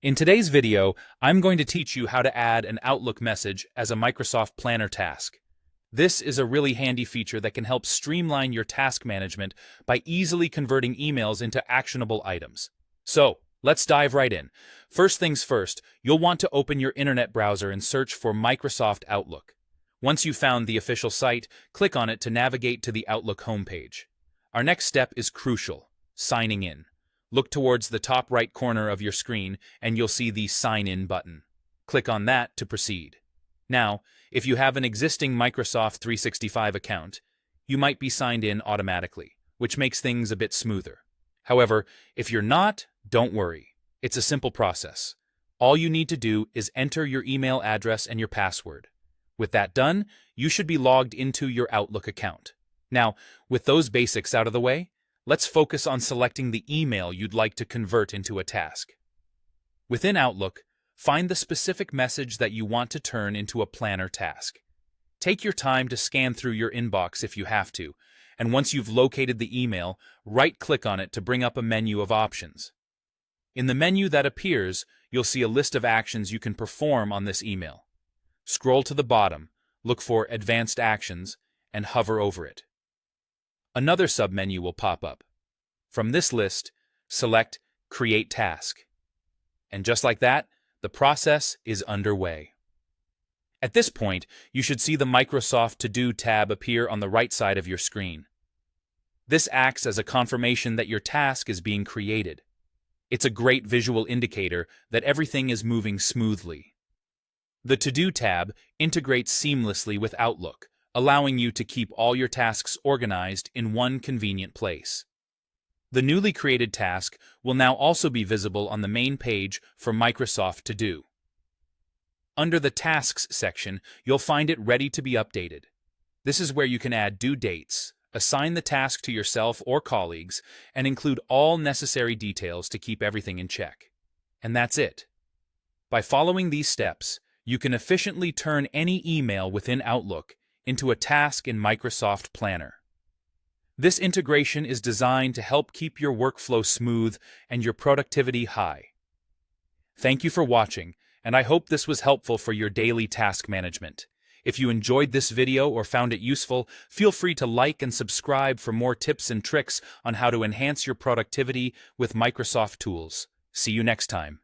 In today's video, I'm going to teach you how to add an Outlook message as a Microsoft Planner task. This is a really handy feature that can help streamline your task management by easily converting emails into actionable items. So, let's dive right in. First things first, you'll want to open your internet browser and search for Microsoft Outlook. Once you've found the official site, click on it to navigate to the Outlook homepage. Our next step is crucial: signing in. Look towards the top right corner of your screen and you'll see the Sign In button. Click on that to proceed. Now, if you have an existing Microsoft 365 account, you might be signed in automatically, which makes things a bit smoother. However, if you're not, don't worry. It's a simple process. All you need to do is enter your email address and your password. With that done, you should be logged into your Outlook account. Now, with those basics out of the way, let's focus on selecting the email you'd like to convert into a task. Within Outlook, find the specific message that you want to turn into a planner task. Take your time to scan through your inbox if you have to, and once you've located the email, right-click on it to bring up a menu of options. In the menu that appears, you'll see a list of actions you can perform on this email. Scroll to the bottom, look for Advanced Actions, and hover over it. Another submenu will pop up. From this list, select Create Task. And just like that, the process is underway. At this point, you should see the Microsoft To Do tab appear on the right side of your screen. This acts as a confirmation that your task is being created. It's a great visual indicator that everything is moving smoothly. The To Do tab integrates seamlessly with Outlook, allowing you to keep all your tasks organized in one convenient place. The newly created task will now also be visible on the main page for Microsoft To Do. Under the Tasks section, you'll find it ready to be updated. This is where you can add due dates, assign the task to yourself or colleagues, and include all necessary details to keep everything in check. And that's it. By following these steps, you can efficiently turn any email within Outlook into a task in Microsoft Planner. This integration is designed to help keep your workflow smooth and your productivity high. Thank you for watching, and I hope this was helpful for your daily task management. If you enjoyed this video or found it useful, feel free to like and subscribe for more tips and tricks on how to enhance your productivity with Microsoft tools. See you next time.